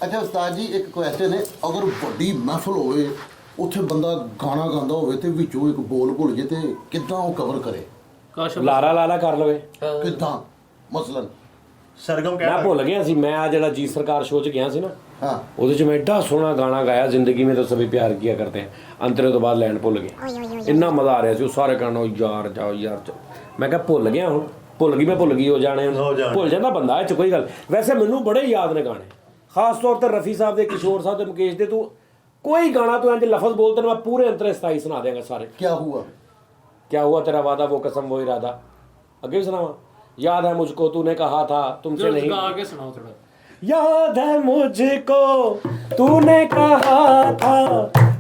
अच्छा उस्ताद जी एक क्वेश्चन है, अगर बड़ी महफिल होवे ਉੱਥੇ ਬੰਦਾ ਗਾਣਾ ਗਾਉਂਦਾ ਹੋਵੇ ਤੇ ਵਿੱਚੋਂ ਇੱਕ ਬੋਲ ਭੁੱਲ ਜੇ ਤੇ ਕਿੱਦਾਂ ਉਹ ਕਵਰ ਕਰੇ? ਲਾਰਾ ਲਾਲਾ ਕਰ ਲਵੇ ਕਿੱਦਾਂ ਮਸਲਨ ਸਰਗਮ ਮੈਂ ਭੁੱਲ ਗਿਆ ਸੀ। ਮੈਂ ਆ ਜਿਹੜਾ ਜੀ ਸਰਕਾਰ ਸ਼ੋਅ 'ਚ ਗਿਆ ਸੀ ਨਾ, ਹਾਂ ਉਹਦੇ 'ਚ ਮੈਂ ਐਡਾ ਸੋਹਣਾ ਗਾਣਾ ਗਾਇਆ, ਜ਼ਿੰਦਗੀ ਮੇਂ ਤਾਂ ਸਭੀ ਪਿਆਰ ਕੀਆ ਕਰਤੇ ਹੈ, ਅੰਤਰੇ ਤੋਂ ਬਾਅਦ ਲੈਣ ਭੁੱਲ ਗਏ। ਇੰਨਾ ਮਜ਼ਾ ਆ ਰਿਹਾ ਸੀ, ਉਹ ਸਾਰੇ ਗਾਣਾ ਯਾਰ ਜਾਓ ਯਾਰ ਮੈਂ ਕਿਹਾ ਭੁੱਲ ਗਿਆ, ਹੁਣ ਭੁੱਲ ਗਈ ਉਹ ਜਾਣੇ ਭੁੱਲ ਜਾਂਦਾ ਬੰਦਾ, ਇਹ 'ਚ ਕੋਈ ਗੱਲ। ਵੈਸੇ ਮੈਨੂੰ ਬੜੇ ਯਾਦ ਨੇ ਗਾਣੇ, ਖਾਸ ਤੌਰ ਤੇ ਰਫੀ ਸਾਹਿਬ ਦੇ, ਕਿਸ਼ੋਰ ਸਾਹਿਬ ਦੇ, ਮੁਕੇਸ਼ ਦੇ। ਤੂੰ कोई गाना तो इंज लफज बोलते मैं पूरे अंतरे स्थाई सुना देंगे सारे। क्या हुआ तेरा वादा वो कसम वो इरादा, अगे भी सुनावा। याद है मुझको तूने कहा था तुमसे नहीं, आगे सुनाओ थोड़ा। याद है मुझको तूने कहा था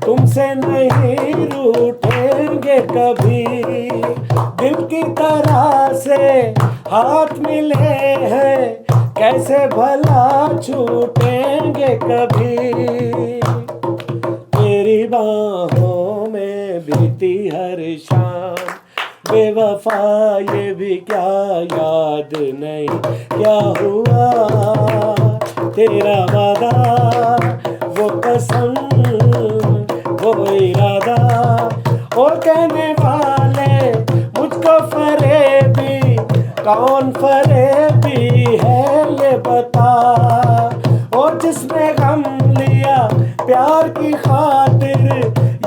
तुमसे नहीं रूठेंगे कभी, दिल की तरह से हाथ मिले हैं कैसे भला छूटेंगे कभी, तेरी बाहों में बीती हर शाम बेवफा ये भी क्या याद नहीं क्या हुआ, तेरा वादा वो कसम वो इरादा, और कहने वाले मुझको फरेबी कौन फरेबी है ये बता, और जिसने गम लिया प्यार की खातिर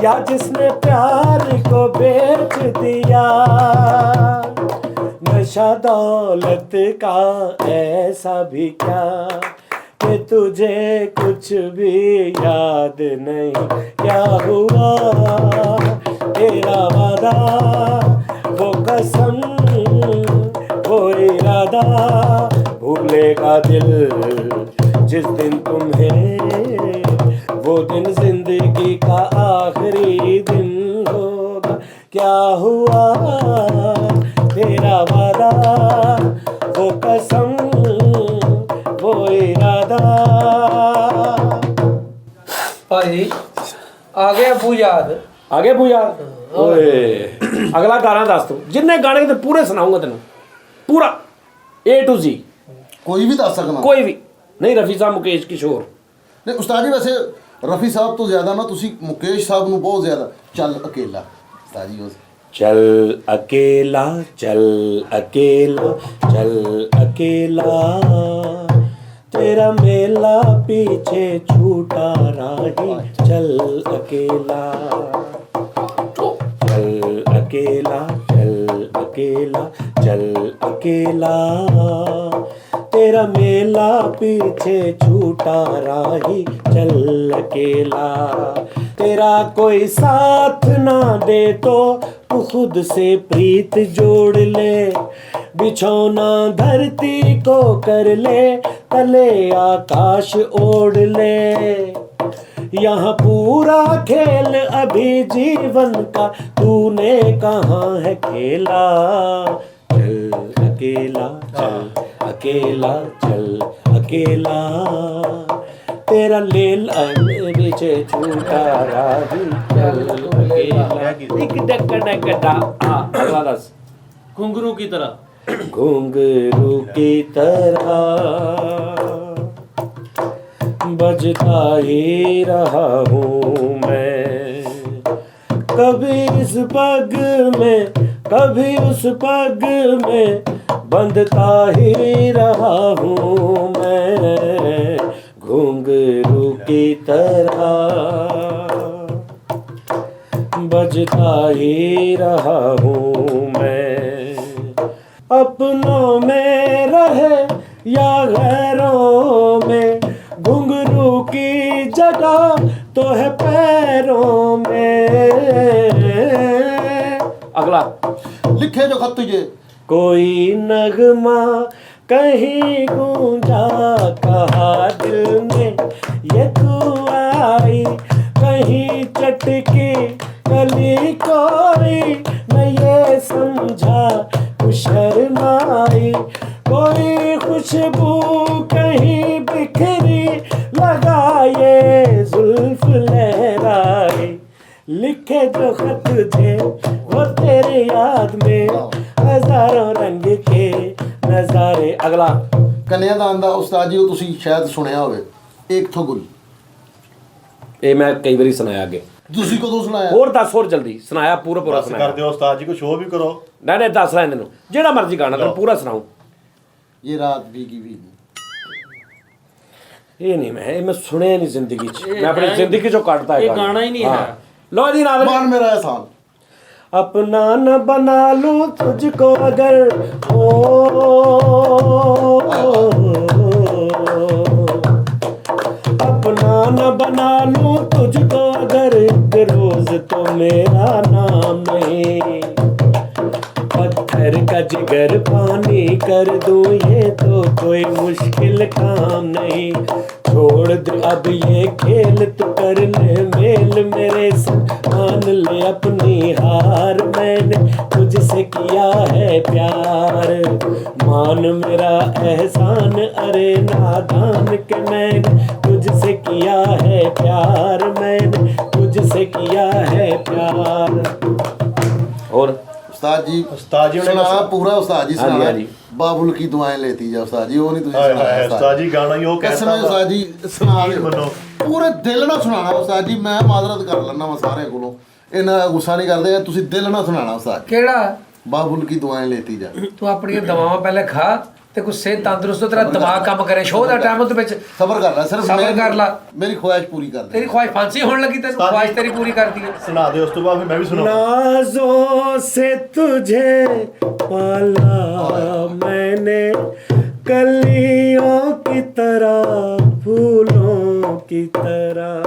या जिसने प्यार को बेच दिया, नशा दौलत का ऐसा भी क्या कि तुझे कुछ भी याद नहीं क्या हुआ, तेरा वादा वो कसम वो इरादा, भूलेगा दिल जिस दिन तुम्हें वो दिन जिंदगी का आखिरी दिन होगा, क्या हुआ तेरा वादा वो कसम वो इरादा। भाई आगे अबू याद ओए अगला गाना दस तू, जिन्ने गाने ते पूरे सुनाऊंगा तेन पूरा A to Z, कोई भी दस सकना? कोई भी नहीं। रफी साहब, मुकेश, किशोर। नहीं उस्ताद जी वैसे रफी साहब तो ज़्यादा ना, तुसी मुकेश साहब ਨੂੰ बहुत ज़्यादा चल अकेला उस्ताद जी उस चल अकेला चल अकेला चल अकेला, तेरा मेला पीछे छूटा राही, चल अकेला चल अकेला चल अकेला चल अकेला, तेरा मेला पीछे छूटा राही, चल अकेला, तेरा कोई साथ ना दे तो तू खुद से प्रीत जोड़ ले, बिछौना धरती को कर ले तले आकाश ओढ़ ले, यहाँ पूरा खेल अभी जीवन का तूने कहाँ है खेला, चल अकेला चल अकेला चल अकेला, तेरा लेल पीछे छूटा राही, चल अकेला। एक डकड़ा अगला दस। घुंघरू की तरह घुंघरू की तरह बजता ही रहा हूँ मैं, कभी इस पग में कभी उस पग में बंधता ही रहा हूँ मैं, घुंघरू की तरह बजता ही रहा हूँ मैं, अपनों में रहे या गैरों में, घुंघरू की जगह तो है पैरों में। अगला लिखे जो खत तुझे, कोई नगमा कहीं गूंजा कहा दिल में, ये तू आई कहीं चटकी कली कोई, मैं ये समझा कुछ शर्माई, कोई खुशबू कहीं बिखरी लगाए जुल्फ लहराई, लिखे जो खत थे वो तेरे याद में हजारों रंग के नजारे। अगला कन्यादान ਦਾ ਉਸਤਾਦ ਜੀ ਉਹ ਤੁਸੀਂ ਸ਼ਾਇਦ ਸੁਣਿਆ ਹੋਵੇ, ਇੱਕ ਥਗੁਲ ਇਹ ਮੈਂ ਕਈ ਵਾਰੀ ਸੁਣਾਇਆ ਅੱਗੇ। ਤੁਸੀਂ ਕਦੋਂ ਸੁਣਾਇਆ? ਹੋਰ ਦੱਸ, ਹੋਰ ਜਲਦੀ ਸੁਣਾਇਆ, ਪੂਰਾ ਬਸ ਸੁਣਾਇਆ। ਕਰ ਦਿਓ ਉਸਤਾਦ ਜੀ, ਕੋਈ ਸ਼ੋਅ ਵੀ ਕਰੋ। ਨਹੀਂ ਦੱਸ ਰਿਹਾ ਤੈਨੂੰ, ਜਿਹੜਾ ਮਰਜ਼ੀ ਗਾਣਾ ਤੈਨੂੰ ਪੂਰਾ ਸੁਣਾਉ। ਇਹ ਰਾਤ ਭੀਗੀ ਭੀਗੀ ਇਹ ਨਹੀਂ ਮੈਂ ਸੁਣਿਆ ਨਹੀਂ ਜ਼ਿੰਦਗੀ 'ਚ, ਮੈਂ ਆਪਣੀ ਜ਼ਿੰਦਗੀ 'ਚੋਂ ਕੱਢਤਾ ਇਹ ਗਾਣਾ ਹੀ ਨਹੀਂ ਹੈ। लो जी नाम मान मेरा एहसान। अपना न बना लूं तुझको अगर हो, अपना न बना लूं तुझको अगर एक रोज तो मेरा नाम नहीं, पत्थर का जिगर पानी कर दूं ये तो कोई मुश्किल काम नहीं, छोड़ दे अब ये खेल तू कर ले मेल मेरे संग, मान ले अपनी हार मैंने तुझसे किया है प्यार, मान मेरा एहसान अरे नादान के मैंने तुझसे किया है प्यार, मैंने तुझसे किया है प्यार। और उस्ताद जी ने सुना पूरा, उस्ताद जी हाँ जी, सुना हाँ जी। बाबुल की दुआएं लेती जा उस्ताद जी, वो नहीं तुझे हाय सुनाया हाय उस्ताद जी, गाना ही वो कसम कहता है उस्ताद जी सुना दे मनो। पूरे दिल ना सुनाना उस्ताद जी, मैं माजरत कर लेना वा सारे कोलों, इन्ना गुस्सा नहीं करदे, तुसी दिल ना सुनाना उस्ताद जी। ਕਿਹੜਾ बाबुल की दुआएं लेती जा। ਤੂੰ ਆਪਣੀਆਂ ਦਵਾਵਾਂ ਪਹਿਲੇ ਖਾ ਤੇ ਕੁਛ ਸਿਹਤ ਤੰਦਰੁਸਤ ਹੋ, ਤੇਰਾ ਦਿਮਾਗ ਕੰਮ ਕਰੇ। ਸ਼ੋਅ ਦਾ ਟਾਈਮ ਉਹਦੇ ਵਿੱਚ सबर कर ले सिर्फ सबर कर ला। मेरी ख्वाहिश पूरी कर दे। ਤੇਰੀ ਖੁਆਇਸ਼ ਫਾਂਸੀ ਹੋਣ ਲੱਗੀ, ਤੈਨੂੰ ਖੁਆਇਸ਼ ਤੇਰੀ ਪੂਰੀ ਕਰਦੀ ਹੈ। ਸੁਣਾ ਦਿਓ, ਉਸ ਤੋਂ ਬਾਅਦ ਫਿਰ ਮੈਂ ਵੀ ਸੁਣਾਉਂਗਾ। नाज़ों से तुझे पाला मैंने कलियों की तरह फूलों की तरह,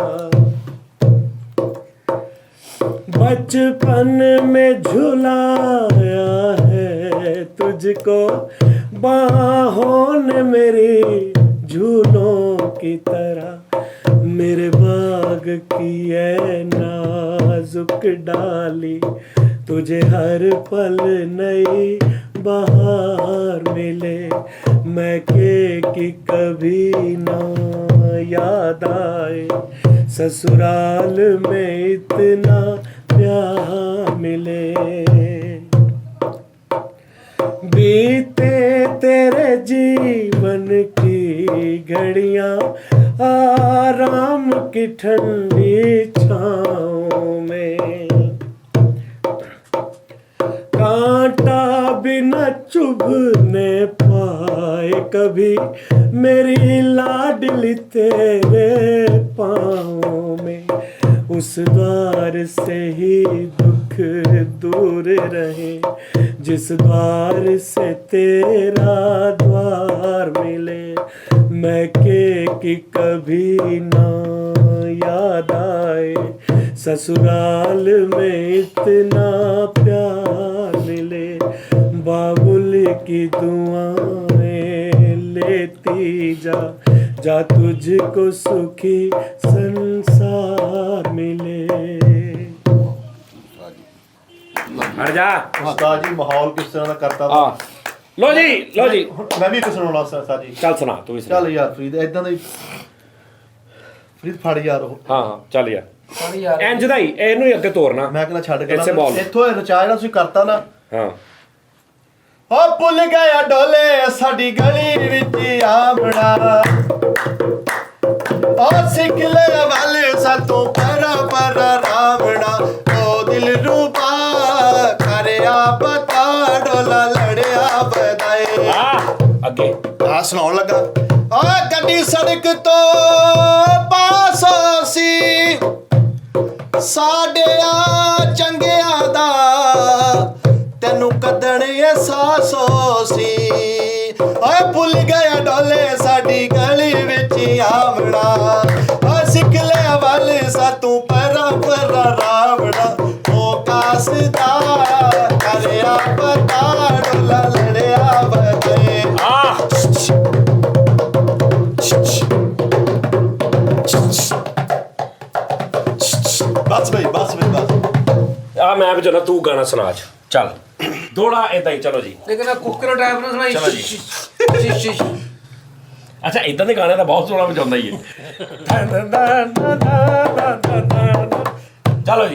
बचपन में झुलाया है तुझको बाहों ने मेरी झूलों की तरह, मेरे बाग की है नाजुक डाली तुझे हर पल नई बहार मिले, मैं की कभी ना याद आए, ससुराल में इतना प्यार मिले, बीते तेरे जीवन की घड़ियां आराम की ठंडी छाँव में, कांटा भी न चुभने पाए कभी मेरी लाडली तेरे पाँव में, उस द्वार से ही दुख दूर रहे जिस द्वार से तेरा द्वार मिले, मैं की कभी ना याद आए, ससुराल में इतना प्यार मिले, बाबुल की दुआएं लेती जा जा तुझको सुखी संसार मिले। हट जा ਉਸਤਾਦ ਜੀ ਮਾਹੌਲ ਕਿਸ ਤਰ੍ਹਾਂ ਦਾ ਕਰਤਾ ਵਾ। लो जी ਹੁਣ ਮੈਂ ਵੀ ਇੱਕ ਸੁਣਾਉਣਾ ਉਸਤਾਦ ਜੀ। चल सुना तू भी सुना। ਚੱਲ ਯਾਰ ਫਰੀਦ ਇਦਾਂ ਦਾ ਹੀ ਫਰੀਦ ਫੜ ਯਾਰ ਉਹ। हाँ चल यार ਸਾਰੀ ਯਾਰ ਇੰਜ ਦਾ ਹੀ ਇਹਨੂੰ ਹੀ ਅੱਗੇ ਤੋਰਨਾ। ਮੈਂ ਕਹਿੰਦਾ ਛੱਡ ਕੇ ਇੱਥੇ ਬੋਲ। ਇੱਥੋਂ ਇਹ ਰਚਾ ਜਿਹੜਾ ਤੁਸੀਂ ਕਰਤਾ ਨਾ, हाँ ਓ ਭੁੱਲ ਗਿਆ ਡੋਲੇ ਸਾਡੀ ਗਲੀ ਵਿੱਚ ਆਵਣਾ, ਓ ਸਿੱਖ ਲੈ ਵਾਲੇ ਸਾਤੋਂ ਪਰਾ ਪਰਾ ਰਾਵਣਾ, ਓ ਦਿਲ ਰੂਪਾ ਕਰਿਆ ਪਤਾ ਡੋਲਾ ਲੜਿਆ ਬਦਾਏ। ਅੱਗੇ ਆ ਸੁਣਾਉਣ ਲੱਗਾ, ਓ ਗੱਡੀ ਸੜਕ ਤੋਂ ਪਾਸ ਸੀ ਸਾਡਿਆਂ ਚੰਗਿਆਂ ਦਾ, ਤੈਨੂੰ ਕਦਣ ਅਹਿਸਾਸ ਸੀ, ਓਏ ਭੁੱਲ ਗਿਆ ਡੋਲੇ ਸਾਡੀ ਗਲੀ ਵਿੱਚ ਆਵਣਾ, ਓ ਸਿੱਖ ਲੈ ਵੱਲ ਸਾਤੋਂ ਪਰਾ ਪਰਾ ਰਾਵਣਾ, ਉਹ ਕਾਸ ਦਾ ਕਰਿਆ ਪਤਾ ਡੋਲਾ ਲੜਿਆ ਬਦੇ। ਬਸ ਬਈ ਬਸ। ਆ ਮੈਂ ਵੀ ਚਲੋ ਤੂੰ ਗਾਣਾ ਸੁਣਾ ਅੱਜ ਚੱਲ ਥੋੜਾ ਏਦਾਂ ਹੀ ਚਲੋ ਜੀ। ਲੇਕਿਨ ਆ ਕੁੱਕਰ ਟਾਈਪ ਨਾਲ ਸੁਣਾਈ। ਚਲੋ ਜੀ। ਅੱਛਾ ਇਦਾਂ ਦੇ ਗਾਣੇ ਤਾਂ ਬਹੁਤ ਸੋਹਣਾ ਵਜਾਉਂਦਾ ਹੀ ਹੈ। ਚਲੋ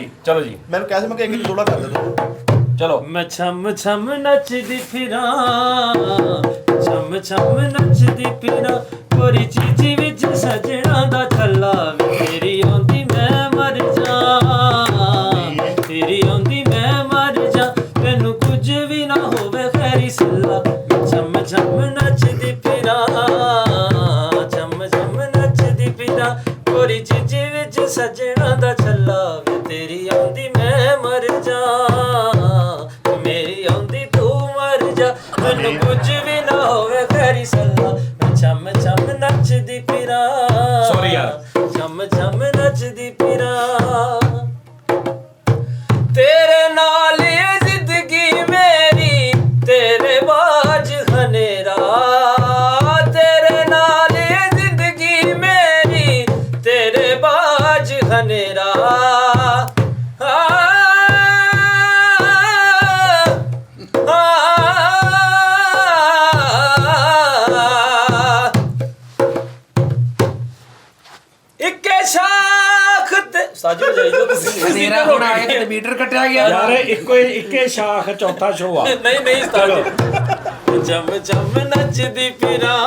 ਜੀ ਮੈਨੂੰ ਕਹਿ ਸੀ ਮੈਂ ਕਿ ਇੱਕ ਥੋੜਾ ਕਰ ਦੇ ਤੂੰ। ਚਲੋ ਮੈਂ ਛਮ ਛਮ ਨੱਚਦੀ ਫਿਰਾਂ, ਛਮ ਛਮ ਨੱਚਦੀ ਫਿਰਾਂ, ਗੋਰੀ ਚੀਚੀ ਵਿੱਚ ਸਜਣਾ ਦਾ ਛੱਲਾ ਵੇ ਤੇਰੀ ਆਉਂਦੀ ਮੈਂ ਮਰ ਜਾ ਤੇਰੀ ਆਉਂਦੀ ਮੈਂ ਮਰ ਜਾ ਮੈਨੂੰ ਕੁਝ ਵੀ ਨਾ ਹੋਵੇ ਖੈਰੀ ਸੱਲਾ ਛਮ ਛਮ ਨੱਚਦੀ ਫਿਰਾਂ ਛਮ ਛਮ ਨੱਚਦੀ ਫਿਰਾਂ ਗੋਰੀ ਚੀਚੀ ਵਿੱਚ ਸਜਣਾ ਦਾ ਛੱਲਾ ਵੇ ਤੇਰੀ ਆਉਂਦੀ ਮੈਂ ਮਰ ਜਾ ਮੇਰੀ ਆਉਂਦੀ ਤੂੰ ਮਰ ਜਾ ਮੈਨੂੰ ਕੁਝ ਵੀ ਨਾ ਹੋਵੇ ਖੈਰੀ ਸੱਲਾ ਛਮ ਛਮ ਨੱਚਦੀ ਫਿਰਾਂ Sorry ਯਾਰ। ਛਮ ਛਮ ਨੱਚਦੀ ਫਿਰਾਂ ਤੇਰੇ ਨਾਲ ਇਹ ਜ਼ਿੰਦਗੀ ਮੇਰੀ ਤੇਰੇ ਬਾਝ ਹਨੇਰਾ ਤੇਰੇ ਨਾਲ ਇਹ ਜ਼ਿੰਦਗੀ ਮੇਰੀ ਤੇਰੇ ਬਾਝ ਹਨੇਰਾ ਇੱਕੇ ਸ਼ਾਖ ਤੇ ਸਾਜੋ ਜਾਈਓ ਤੁਸੀਂ ਹਨੇਰਾ ਹੁਣ ਆਇਆ ਤੇ ਮੀਟਰ ਕੱਟਿਆ ਗਿਆ ਯਾਰ ਇੱਕੇ ਸ਼ਾਖ ਚੌਥਾ ਸ਼ੋਅ ਆ ਨਹੀਂ ਨਹੀਂ ਉਸਤਾਦ ਜਮ ਜਮ ਨੱਚਦੀ ਫਿਰਾਂ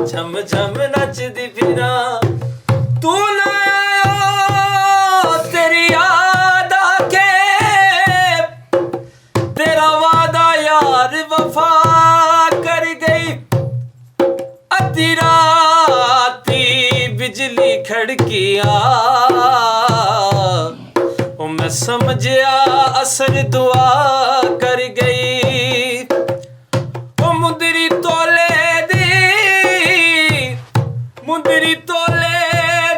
ਜਮ ਜਮ ਨੱਚਦੀ ਫਿਰਾਂ ਤੂੰ ਨਾ ਆਇਆ ਤੇਰੀ ਯਾਦ ਆ ਕੇ ਤੇਰਾ ਵਾਦਾ ਯਾਰ ਵਫਾ ਕਰ ਗਈ ਅੱਧੀ ਰਾਤੀ ਬਿਜਲੀ ਖੜਕਿਆ ਉਹ ਮੈਂ ਸਮਝਿਆ ਅਸਰ ਦੁਆ ਕਰ ਗਈ ਉਹ ਮੁੰਦਰੀ ਤੋਲੇ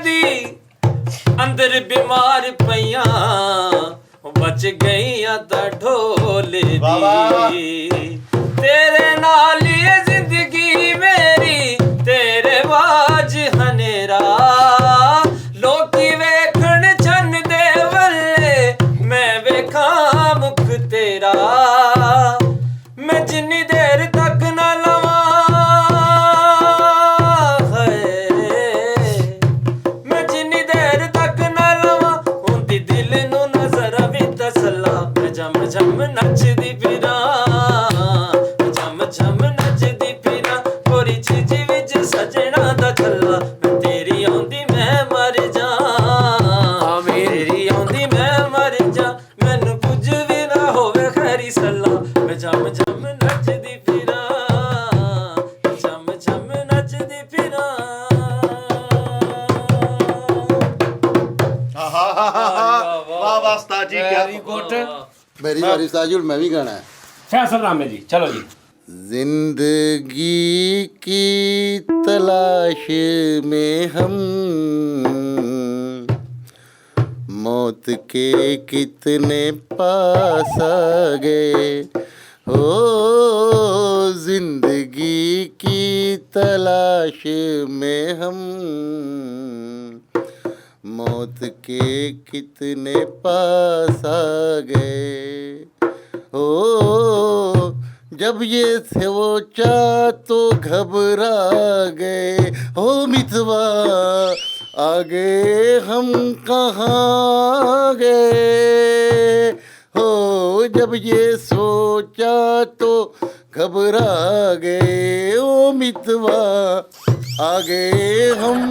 ਦੀ ਅੰਦਰ ਬਿਮਾਰ ਪਈਆਂ ਉਹ ਬਚ ਗਈਆਂ ਤਾਂ ਢੋਲੇ ਦੀ ਤੇਰੇ ਨਾਲ ਇਹ ਜ਼ਿੰਦਗੀ ਮੇਰੀ ਤੇਰੇ ਬਾਝ ਹਨੇਰਾ ਲੋਕੀ ਵੇਖਣ ਚੰਨ ਦੇ ਵੱਲੇ ਮੈਂ ਵੇਖਾਂ ਮੁਖ ਤੇਰਾ ਮੈਂ ਜਿੰਨੀ ਦੇਰ ਤੱਕ ਨਾ ਲਵਾਂ ਮੈਂ ਜਿੰਨੀ ਦੇਰ ਤੱਕ ਨਾ ਲਵਾਂ ਹੁੰਦੀ ਦਿਲ ਨੂੰ ਨਜ਼ਰ ਵੀ ਤਸੱਲਾ ਮੈਂ ਜਮ ਜਮ ਨੱਚਦੀ ਫਿਰਾਂ ਜਮ ਜਮ ਨੱਚਦੀ ਫਿਰਾਂ ਗੋਰੀ ਚੀਚੀ ਵਿੱਚ ਸਜਣਾ ਦਾ ਛੱਲਾ ਮੈਂ ਤੇਰੀ ਆਉਂਦੀ ਮੈਂ ਮਰ ਜਾ ਤੇਰੀ ਆਉਂਦੀ ਮੈਂ ਮਰ ਜਾ ਮੈਨੂੰ ਕੁਝ ਵੀ ਨਾ ਹੋਵੇ ਖੈਰੀ ਸੱਲਾ ਮੈਂ ਜਮ ਜਮ ਨੱਚਦੀ ਫਿਰਾਂ ਜਮ ਜਮ ਨੱਚਦੀ ਫਿਰਾਂ ਵਾਹ ਵਾਹ ਉਸਤਾਦ ਜੀ ਵੈਰੀ ਕੀ ਗੁੱਡ ਮੇਰੀ ਵਾਰੀ ਸਾਜੁਲ ਮੈਂ ਵੀ ਗਾਣਾ ਹੈ ਫੈਸਲਨਾਮੇ ਜੀ ਚਲੋ ਜੀ जिंदगी की तलाश में हम मौत के कितने पास आ गए हो जिंदगी की तलाश में हम मौत के कितने पास आ गए हो जब ये सोचा तो घबरा गए हो मितवा आगे हम कहाँ गए हो जब ये सोचा तो घबरा गए ओ मितवा आगे हम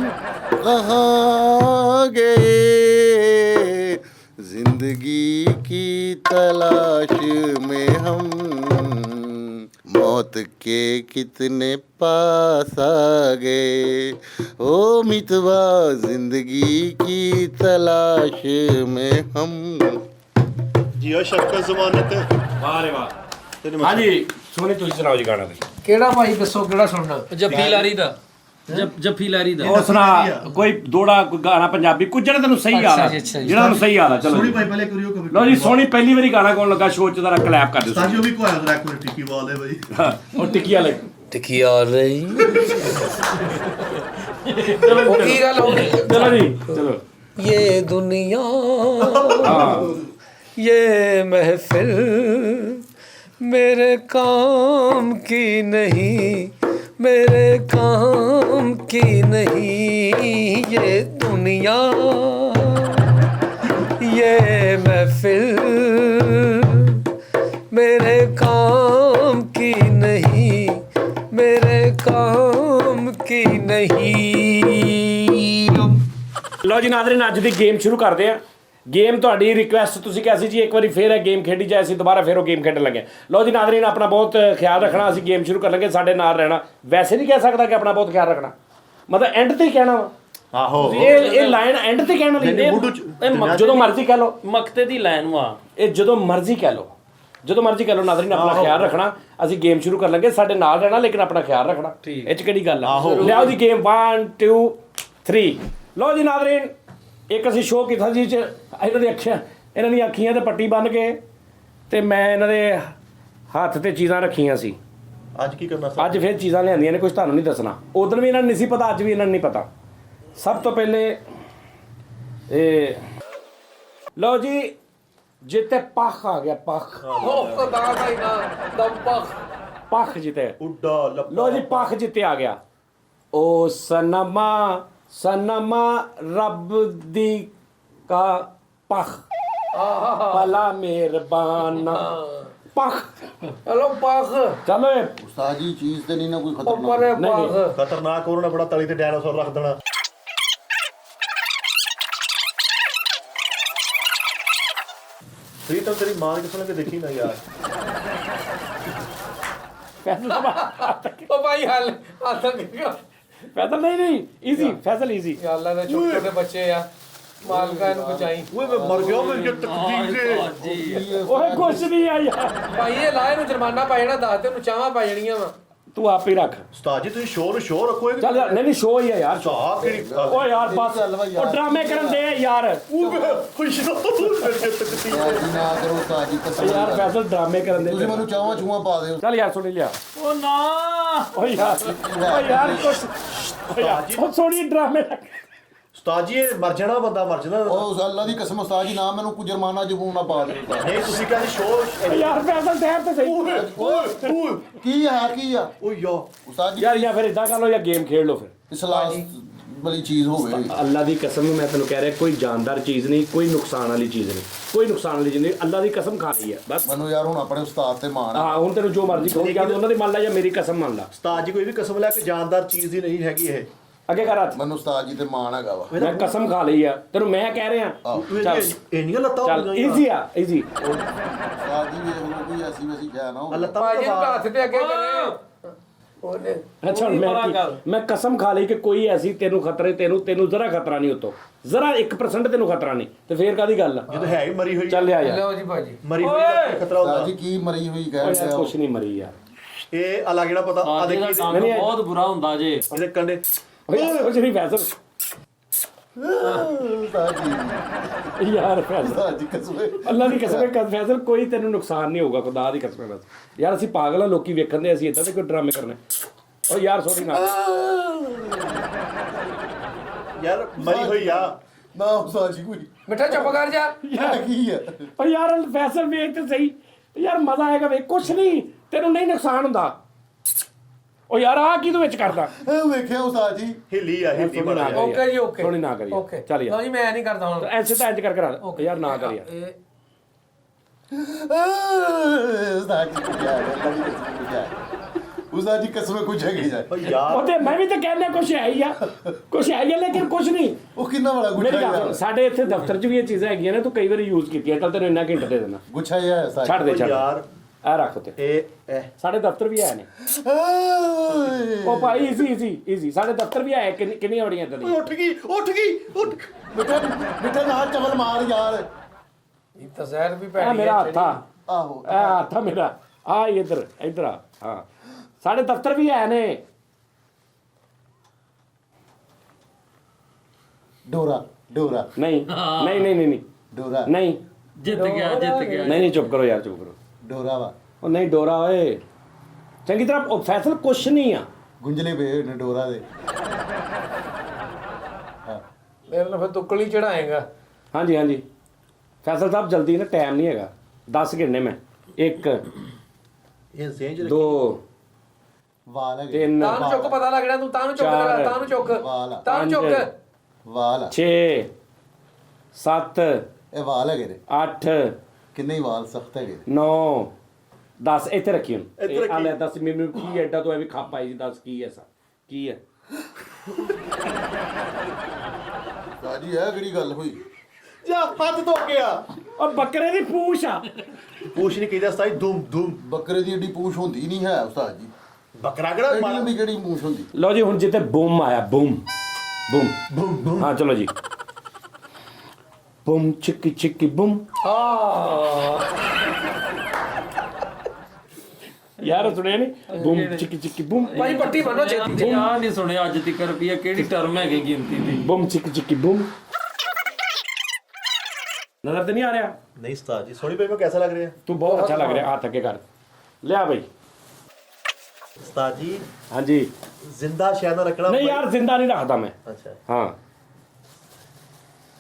कहाँ गए जिंदगी की तलाश में हम मौत के कितने पास आ गए ओ मितवा जिंदगी की तलाश में हम ਜੀਓ ਸ਼ਫਕਤ ਜ਼ਮਾਨਤ ਵਾਹ ਰੇ ਵਾਹ ਹਾਂਜੀ ਸੋਨੀ ਤੁਸੀਂ ਸੁਣਾਓ ਜੀ ਗਾਣਾ ਤੇ ਕਿਹੜਾ ਭਾਈ ਦੱਸੋ ਕਿਹੜਾ ਸੁਣਨਾ ਜੱਫੀ ਲਾਰੀ ਦਾ ਜੱਫੀ ਲਾਰੀ ਦਾ ਉਹ ਸੁਣਾ ਕੋਈ ਦੋੜਾ ਕੋਈ ਗਾਣਾ ਪੰਜਾਬੀ ਕੁਝ ਜਿਹੜਾ ਤੈਨੂੰ ਸਹੀ ਆਦਾ ਅੱਛਾ ਜੀ। ਜਿਹੜਾ ਤੈਨੂੰ ਸਹੀ ਆਦਾ ਚਲੋ ਸੋਹਣੀ ਜੀ। ਭਾਈ ਪਹਿਲੇ ਕਰਿਓ ਕਮੈਂਟ ਲਓ ਜੀ ਸੋਨੀ ਪਹਿਲੀ ਵਾਰੀ ਗਾਣਾ ਗਾਉਣ ਲੱਗਾ ਸ਼ੋਅ ਚ ਜ਼ਰਾ ਕਲੈਪ ਕਰ ਦਿਓ ਉਸਤਾਦ ਜੀ ਉਹ ਵੀ ਕੋਇਆ ਜ਼ਰਾ ਇੱਕ ਵਾਰ ਟਿੱਕੀ ਬਾਲ ਹੈ ਭਾਈ ਹਾਂ, ਉਹ ਟਿੱਕੀ ਵਾਲੇ ਟਿਕਿਆ ਰਹੀ ਉਹ ਕੀ ਗੱਲ ਹੋ ਗਈ ਚਲੋ ਜੀ ਚਲੋ ये दुनिया ਹਾਂ ये महफिल मेरे काम की नहीं मेरे काम की नहीं ये दुनिया ये महफिल मेरे काम की नहीं मेरे काम ਲਓ ਜੀ ਨਾਜ਼ਰੀਨ, ਅੱਜ ਦੀ ਗੇਮ ਸ਼ੁਰੂ ਕਰਦੇ ਆ। ਗੇਮ ਤੁਹਾਡੀ ਰਿਕੁਐਸਟ ਤੁਸੀਂ ਕਿਹਾ ਸੀ ਜੀ ਇੱਕ ਵਾਰੀ ਫੇਰ ਇਹ ਗੇਮ ਖੇਡੀ ਜਾਏ, ਅਸੀਂ ਦੁਬਾਰਾ ਫੇਰ ਉਹ ਗੇਮ ਖੇਡਣ ਲੱਗੇ। ਲਓ ਜੀ ਨਾਜ਼ਰੀਨ, ਆਪਣਾ ਬਹੁਤ ਖਿਆਲ ਰੱਖਣਾ, ਅਸੀਂ ਗੇਮ ਸ਼ੁਰੂ ਕਰ ਲਾਂਗੇ, ਸਾਡੇ ਨਾਲ ਰਹਿਣਾ। ਵੈਸੇ ਨਹੀਂ ਕਹਿ ਸਕਦਾ ਕਿ ਆਪਣਾ ਬਹੁਤ ਖਿਆਲ ਰੱਖਣਾ, ਮਤਲਬ ਐਂਡ ਤੇ ਹੀ ਕਹਿਣਾ ਵਾ। ਆਹੋ ਇਹ ਲਾਈਨ ਐਂਡ ਤੇ ਕਹਿਣ ਵਾਲੀ ਜਦੋਂ ਮਰਜ਼ੀ ਕਹਿ ਲਓ, ਮਕਤੇ ਦੀ ਲਾਈਨ ਵਾ ਇਹ ਜਦੋਂ ਮਰਜ਼ੀ ਕਹਿ ਲਓ, ਜਦੋਂ ਮਰਜ਼ੀ ਕਹਿ ਲਓ ਨਾਜ਼ਰੀਨ, ਆਪਣਾ ਖਿਆਲ ਰੱਖਣਾ। ਅਸੀਂ ਗੇਮ ਸ਼ੁਰੂ ਕਰ ਲਾਂਗੇ, ਸਾਡੇ ਨਾਲ ਰਹਿਣਾ, ਲੇਕਿਨ ਆਪਣਾ ਖਿਆਲ ਰੱਖਣਾ। ਇਹ 'ਚ ਕਿਹੜੀ ਗੱਲ ਆ? ਲਿਆਓ ਜੀ ਗੇਮ 1 2 3। ਲਓ ਜੀ ਨਾਜ਼ਰੀਨ, ਇੱਕ ਅਸੀਂ ਸ਼ੋਅ ਕੀਤਾ ਜੀ ਚ ਇਹਨਾਂ ਦੀਆਂ ਅੱਖੀਆਂ ਤੇ ਪੱਟੀ ਬੰਨ੍ਹ ਕੇ ਤੇ ਮੈਂ ਇਹਨਾਂ ਦੇ ਹੱਥ ਤੇ ਚੀਜ਼ਾਂ ਰੱਖੀਆਂ ਸੀ। ਅੱਜ ਕੀ ਕਰਨਾ ਅੱਜ ਫਿਰ ਚੀਜ਼ਾਂ ਲਿਆਂਦੀਆਂ ਨੇ, ਕੁਝ ਤੁਹਾਨੂੰ ਨਹੀਂ ਦੱਸਣਾ। ਉਦੋਂ ਵੀ ਇਹਨਾਂ ਨੂੰ ਨਹੀਂ ਸੀ ਪਤਾ, ਅੱਜ ਵੀ ਇਹਨਾਂ ਨੂੰ ਨਹੀਂ ਪਤਾ। ਸਭ ਤੋਂ ਪਹਿਲੇ ਇਹ ਲਓ ਜੀ, ਜਿੱਤੇ ਪੱਖ ਆ ਗਿਆ, ਪੱਖ ਪੱਖ ਜਿੱਤੇ। ਉੱਡਾ ਲੱਪਾ ਲੋ ਜੀ ਪੱਖ ਜਿੱਤੇ ਆ ਗਿਆ। ਓ ਸਨਮਾ ਰੱਬ ਦੀ ਕਾ ਪੱਖ ਭਲਾ ਮਿਹਰਬਾਨਾ ਪੱਖ। ਚਲੋ ਪਾਖ ਚਲੋ ਉਸਤਾਦ ਜੀ ਚੀਜ਼ ਤੇ ਨਹੀਂ ਨਾ ਕੋਈ ਉੱਪਰ ਖਤਰਨਾਕ। ਨਹੀਂ। ਖਤਰਨਾਕ, ਉਹਨਾਂ ਨੇ ਬੜਾ ਤਲੀ ਤੇ ਡਾਇਨਾਸੌਰ ਰੱਖ ਦੇਣਾ। ਤਾਂ ਤੇਰੀ ਮਾਂ ਕਿਸ ਨੇ ਦੇਖੀ ਨਾ ਯਾਰ। ਉਹ ਭਾਈ ਹੱਲ ਫੈਸਲ ਨਹੀਂ ਈਜ਼ੀ, ਫੈਸਲ ਈਜ਼ੀ। ਅੱਲਾ ਦੇ ਛੋਟੇ ਛੋਟੇ ਬੱਚੇ ਆ, ਮਾਲਕਾ ਇਹਨੂੰ ਬਚਾਈ। ਓਏ ਮੈਂ ਮਰ ਗਿਆ, ਮੈਂ ਜੇ ਤਕਦੀਰ ਦੇ ਓਏ ਕੁਛ ਨਹੀਂ ਆ ਯਾਰ, ਭਾਈ ਇਹ ਲਾਏ ਨੂੰ ਜੁਰਮਾਨਾ ਪਾ ਜਾਣਾ, ਦੱਸ ਤੇ ਉਹਨੂੰ ਚਾਹਾਂ ਪਾ ਜਾਣੀਆਂ ਵਾ। ਤੂੰ ਆਪ ਹੀ ਰੱਖ। ਉਸਤਾਦ ਜੀ ਤੁਸੀਂ ਸ਼ੋਰ ਰੱਖੋ। ਇਹ ਚੱਲ ਯਾਰ, ਨਹੀਂ ਸ਼ੋਅ ਹੀ ਆ ਯਾਰ। ਸਾਹ ਕਿਹੜੀ ਓ ਯਾਰ ਬਸ, ਉਹ ਡਰਾਮੇ ਕਰਨ ਦੇ ਯਾਰ। ਖੁਸ਼ ਉਸਤਾਦ ਜੀ ਨਾ ਕਰੋ ਉਸਤਾਦ ਜੀ, ਕਸਮ ਯਾਰ ਫੈਸਲ ਡਰਾਮੇ ਕਰਨ ਦੇ। ਤੁਸੀਂ ਮੈਨੂੰ ਚਾਹਾਂ ਚੂਹਾਂ ਪਾ ਦਿਓ। ਚੱਲ ਯਾਰ ਸੁਣੀ ਲਿਆ। ਉਹ ਨਾ ਓ ਯਾਰ ਕੁਛ ਉਹ ਸੋਹਣੀ ਡਰਾਮੇ ਰੱਖ। ਉਸਤਾਦ ਜੀ ਇਹ ਮਰ ਜਾਣਾ, ਬੰਦਾ ਮਰ ਜਾਣਾ। ਉਹ ਉਸ ਅੱਲਾ ਦੀ ਕਸਮ ਉਸਤਾਦ ਜੀ, ਨਾ ਮੈਨੂੰ ਕੋਈ ਜੁਰਮਾਨਾ ਜਬੂਨ ਨਾ ਪਾ ਦਿਓ। ਨਹੀਂ ਤੁਸੀਂ ਕਹਿੰਦੇ ਸ਼ੋਰ। ਯਾਰ ਫੈਸਲ ਠਹਿਰ ਤੇ ਸਹੀ। ਓਏ ਕੀ ਹੈ ਕੀ ਆ ਓਏ ਯਾ ਉਸਤਾਦ ਜੀ? ਯਾਰ ਜਾਂ ਫਿਰ ਇਦਾਂ ਕਰ ਲਓ, ਜਾਂ ਗੇਮ ਖੇਡ ਲਓ ਫਿਰ। ਇਸਲਾਸ ਵਾਲੀ ਚੀਜ਼ ਹੋਵੇ। ਅੱਲਾ ਦੀ ਕਸਮ ਮੈਂ ਤੈਨੂੰ ਕਹਿ ਰਿਹਾ, ਕੋਈ ਜਾਨਦਾਰ ਚੀਜ਼ ਨਹੀਂ, ਕੋਈ ਨੁਕਸਾਨ ਵਾਲੀ ਚੀਜ਼ ਨਹੀਂ, ਕੋਈ ਨੁਕਸਾਨ ਵਾਲੀ ਚੀਜ਼ ਨਹੀਂ। ਅੱਲਾ ਦੀ ਕਸਮ ਖਾ ਲਈ ਹੈ ਬਸ। ਮੈਨੂੰ ਯਾਰ ਹੁਣ ਆਪਣੇ ਉਸਤਾਦ ਤੇ ਮਾਣ ਆ। ਹਾਂ ਹੁਣ ਤੈਨੂੰ ਜੋ ਮਰਜ਼ੀ ਕਹੋ, ਜਾਂ ਉਹਨਾਂ ਦੀ ਮੰਨ ਲੈ ਜਾਂ ਮੇਰੀ ਕਸਮ ਮੰਨ ਲਾ। ਉਸਤਾਦ ਜੀ ਕੋਈ ਵੀ ਕਸਮ ਲੈ ਕੇ ਜਾਨਦਾਰ ਚੀਜ਼ ਹੀ ਨਹੀਂ ਹੈਗੀ ਇਹ। ਅੱਗੇ ਕਰ ਹੱਥ। ਮੈਨੂੰ ਉਸਤਾਦ ਜੀ ਤੇ ਮਾਣ ਹੈਗਾ ਵਾ। ਮੈਂ ਕਸਮ ਖਾ ਲਈ ਆ, ਤੈਨੂੰ ਮੈਂ ਕਹਿ ਰਿਹਾ। ਚੱਲ ਇੰਨੀਆਂ ਲੱਤਾਂ ਚੱਲ ਈਜ਼ੀ ਆ, ਈਜ਼ੀ। ਉਸਤਾਦ ਜੀ ਵੇਖ ਲਓ ਕੋਈ ਐਸੀ ਵੈਸੀ ਸ਼ੈ ਨਾ ਹੋਵੇ। ਲੱਤਾਂ ਭਾਈ ਇਹਨੂੰ ਹੱਥ ਤੇ ਅੱਗੇ ਕਰੇ। ਉਹਨੇ ਅੱਛਾ ਮੈਂ ਕਸਮ ਖਾ ਲਈ ਕਿ ਕੋਈ ਐਸੀ ਤੈਨੂੰ ਖਤਰੇ, ਤੈਨੂੰ ਜ਼ਰਾ ਖਤਰਾ ਨਹੀਂ ਉਤੋਂ, ਜ਼ਰਾ 1% ਤੈਨੂੰ ਖਤਰਾ ਨਹੀਂ, ਤੇ ਫੇਰ ਕਾਦੀ ਗੱਲ ਆ? ਜਦੋਂ ਹੈ ਹੀ ਮਰੀ ਹੋਈ। ਚੱਲ ਆ ਯਾਰ। ਲਓ ਜੀ ਭਾਜੀ, ਮਰੀ ਹੋਈ ਦਾ ਕੀ ਖਤਰਾ ਉਸਤਾਦ ਹੁੰਦਾ? ਜੀ ਕੀ ਮਰੀ ਹੋਈ ਕਹਿ ਯਾਰ ਰਿਹਾ ਕੁਛ ਨਹੀਂ ਮਰੀ ਯਾਰ। ਇਹ ਅਲੱਗ ਜਿਹੜਾ ਪਤਾ ਆ ਦੇਖੀ ਇਹਦਾ ਬਹੁਤ ਬੁਰਾ ਹੁੰਦਾ ਜੇ। ਇਹਦੇ ਕੰਡੇ। ਕੁਛ ਨਹੀਂ ਫੈਸਲ ਉਸਤਾਦ ਜੀ, ਯਾਰ ਫੈਸਲ ਉਸਤਾਦ ਜੀ ਕਸਮ ਅੱਲਾ ਦੀ ਕਸਮ ਹੈ ਫੈਸਲ, ਕੋਈ ਤੈਨੂੰ ਨੁਕਸਾਨ ਨਹੀਂ ਹੋਊਗਾ, ਖੁਦਾ ਦੀ ਕਸਮ ਹੈ ਬਸ। ਯਾਰ ਅਸੀਂ ਪਾਗਲ ਆ, ਲੋਕੀ ਵੇਖਣ ਦੇ, ਅਸੀਂ ਇਦਾਂ ਦੇ ਕੋਈ ਡਰਾਮੇ ਕਰਨੇ। ਓ ਯਾਰ ਸੋਰੀ ਨਾ ਯਾਰ ਮਰੀ ਹੋਈ ਆ। ਨਾ ਉਸਤਾਦ ਜੀ ਕੋਈ ਮਿੱਠਾ ਚੁੱਪ ਕਰ ਜਾ। ਯਾਰ ਕੀ ਆ? ਓ ਯਾਰ ਫੈਸਲ ਵੇਖ ਤੇ ਸਹੀ ਯਾਰ, ਮਜ਼ਾ ਆਏਗਾ ਵੇਖ। ਕੁਛ ਨਹੀਂ, ਤੈਨੂੰ ਨਹੀਂ ਨੁਕਸਾਨ ਹੁੰਦਾ। ਓ ਯਾਰ ਆ ਕੀ ਤੂੰ ਵਿੱਚ ਕਰਦਾ? ਇਹ ਵੇਖਿਆ ਉਸਤਾਦ ਜੀ। ਹਿੱਲੀ ਆ ਹਿੱਲੀ ਬਣਾ ਓਕੇ। ਓਕੇ ਜੀ ਓਕੇ। ਥੋੜੀ ਨਾ ਕਰੀ। ਓਕੇ ਚੱਲ ਯਾਰ। ਲਓ ਜੀ ਮੈਂ ਨਹੀਂ ਕਰਦਾ ਹੁਣ। ਐਸੇ ਤਾਂ ਇੰਜ ਕਰ ਕਰਾ ਯਾਰ, ਨਾ ਕਰ ਯਾਰ। ਇਹ ਉਸਤਾਦ ਜੀ ਕੁਝ ਹੈ, ਅੱਲਾ ਦੀ ਕਸਮ ਕੁਝ ਹੈ। ਉਸਤਾਦ ਜੀ ਕਸਮ ਕੁਝ ਹੈਗੀ ਜਾ। ਓ ਯਾਰ ਉਹ ਤੇ ਮੈਂ ਵੀ ਤਾਂ ਕਹਿੰਦਾ ਕੁਛ ਹੈ ਹੀ ਆ, ਕੁਛ ਹੈ ਹੀ ਆ, ਲੇਕਿਨ ਕੁਛ ਨਹੀਂ। ਉਹ ਕਿੰਨਾ ਬੜਾ ਗੁੱਛਾ ਮੇਰੀ ਗੱਲ ਸੁਣ, ਹੈ। ਸਾਡੇ ਇੱਥੇ ਦਫ਼ਤਰ 'ਚ ਵੀ ਇਹ ਚੀਜ਼ਾਂ ਹੈਗੀਆਂ ਨੇ, ਤੂੰ ਕਈ ਵਾਰੀ ਯੂਜ਼ ਕੀਤੀਆਂ। ਚੱਲ ਤੈਨੂੰ ਇੰਨਾ ਘੰਟਾ ਦੇ ਦੇਣਾ। ਗੁੱਛਾ ਹੀ ਹੈ ਉਸਤਾਦ ਛੱਡ ਦੇ, ਛੱਡ ਯਾਰ ਆ ਰੱਖ ਤੇ। ਇਹ ਸਾਡੇ ਦਫ਼ਤਰ ਵੀ ਆਏ ਨੇ। ਓਏ ਉਹ ਭਾਈ ਈਜ਼ੀ ਸਾਡੇ ਦਫ਼ਤਰ ਵੀ ਆਏ। ਕਿੰਨੀਆਂ ਬੜੀਆਂ ਇਦਾਂ ਦੀਆਂ। ਉੱਠ ਗਈ ਬੇਟਾ ਨਾਲ ਚਵਲ ਮਾਰ ਯਾਰ। ਇਹ ਤਾਂ ਜ਼ਹਿਰ ਵੀ ਇਹ ਪੈਣੀ ਮੇਰਾ ਹੱਥ ਆ, ਆਹੋ ਇਹ ਹੱਥ ਆ ਮੇਰਾ। ਆ ਇੱਧਰ ਆ। ਹਾਂ ਸਾਡੇ ਦਫ਼ਤਰ ਵੀ ਆਏ ਨੇ। ਡੋਰਾ ਨਹੀਂ ਡੋਰਾ ਨਹੀਂ ਜਿੱਤ ਗਿਆ ਨਹੀਂ ਚੁੱਪ ਕਰੋ ਯਾਰ, ਚੁੱਪ ਕਰੋ। ਡੋਰਾ ਵਾ। ਉਹ ਨਹੀਂ ਡੋਰਾ ਓਏ, ਚੰਗੀ ਤਰ੍ਹਾਂ ਉਹ ਫੈਸਲ ਕੁਛ ਨਹੀਂ ਆ। ਗੁੰਜਲੇ ਪਏ ਨੇ ਡੋਰਾ ਦੇ। ਮੇਰੇ ਨਾਲ ਫਿਰ ਤੁਕਲੀ ਚੜਾਏਗਾ। ਹਾਂਜੀ ਫੈਸਲ ਸਾਹਿਬ ਜਲਦੀ ਨਾ, ਟਾਈਮ ਨਹੀਂ ਹੈਗਾ। 10 ਗਿਣਨੇ ਮੈਂ। 1 ਇਹ ਸੇਂਜ 2 ਵਾਲ ਹੈਗੇ। 3 ਤਾਂ ਨੂੰ ਚੁੱਕ ਪਤਾ ਲੱਗਣਾ ਤੂੰ, ਤਾਂ ਨੂੰ ਚੁੱਕ ਚਾਰ, ਤਾਂ ਨੂੰ ਚੁੱਕ ਵਾਲ ਆ। ਤਾਂ ਨੂੰ ਚੁੱਕ। ਵਾਲ ਆ। 6 7 ਇਹ ਵਾਲ ਹੈਗੇ ਨੇ। 8 ਕਿੰਨੇ ਹੀ ਵਾਲ ਸਖਤ ਹੈਗੇ। 9 10 ਇੱਥੇ ਰੱਖੀ ਹੁਣ। ਇੱਥੇ ਇਹ ਆ ਰੱਖੀ। ਲੈ ਦੱਸ ਮੈਨੂੰ ਕੀ ਐਡਾ ਤੋਂ ਐਵੇਂ ਖੱਪ ਆਈ ਜੀ, ਦੱਸ ਕੀ ਐਸਾ ਕੀ ਹੈ? ਉਸਤਾਦ ਜੀ ਇਹ ਕਿਹੜੀ ਗੱਲ ਹੋਈ? ਜਾ ਹੱਥ ਧੋ ਕੇ ਆ। ਉਹ ਬੱਕਰੇ ਦੀ ਪੂਛ ਆ। ਪੂਛ ਨਹੀਂ ਕਹਿੰਦਾ ਉਸਤਾਦ ਜੀ, ਧੂਮ ਧੂਮ। ਬੱਕਰੇ ਦੀ ਏਡੀ ਪੂਛ ਹੁੰਦੀ ਨਹੀਂ ਹੈ ਉਸਤਾਦ ਜੀ। ਬੱਕਰਾ ਕਿਹੜਾ ਐਡੀ ਮਾੜਾ? ਲੰਬੀ ਕਿਹੜੀ ਪੂਛ ਹੁੰਦੀ? ਲਓ ਜੀ ਹੁਣ ਜਿੱਤੇ ਬੂਮ ਆਇਆ ਬੂਮ ਬੂਮ ਹਾਂ ਚਲੋ ਜੀ ਬੂਮ ਚਿੱਕੀ ਚਿੱਕੀ ਬੂਮ ਯਾਰ ਸੁਣਿਆ ਨਹੀਂ ਬੂਮ ਚਿੱਕੀ ਚਿੱਕੀ ਬੂਮ ਭਾਈ ਪੱਟੀ ਬੰਨੋ ਛੇਤੀ ਆ ਨਹੀਂ ਸੁਣਿਆ ਅੱਜ ਤੱਕ ਰੁਪਈਆ ਕਿਹੜੀ ਟਰਮ ਹੈਗੀ ਗਿਣਤੀ ਦੀ ਬੂਮ ਚਿੱਕੀ ਚਿੱਕੀ ਬੂਮ ਨਜ਼ਰ ਤੇ ਨਹੀਂ ਆ ਰਿਹਾ ਨਹੀਂ ਉਸਤਾਦ ਜੀ ਸੋਹਣੀ ਪਈ ਮੈਂ ਕੈਸਾ ਲੱਗ ਰਿਹਾ? ਤੂੰ ਬਹੁਤ ਅੱਛਾ ਲੱਗ ਰਿਹਾ ਹੱਥ ਅੱਗੇ ਕਰ ਲਿਆ ਬਈ ਉਸਤਾਦ ਜੀ ਹਾਂਜੀ ਜ਼ਿੰਦਾ ਸ਼ਾਇਦ ਨਾ ਰੱਖਣਾ। ਨਹੀਂ ਯਾਰ ਜ਼ਿੰਦਾ ਨਹੀਂ ਰੱਖਦਾ ਮੈਂ ਅੱਛਾ ਹਾਂ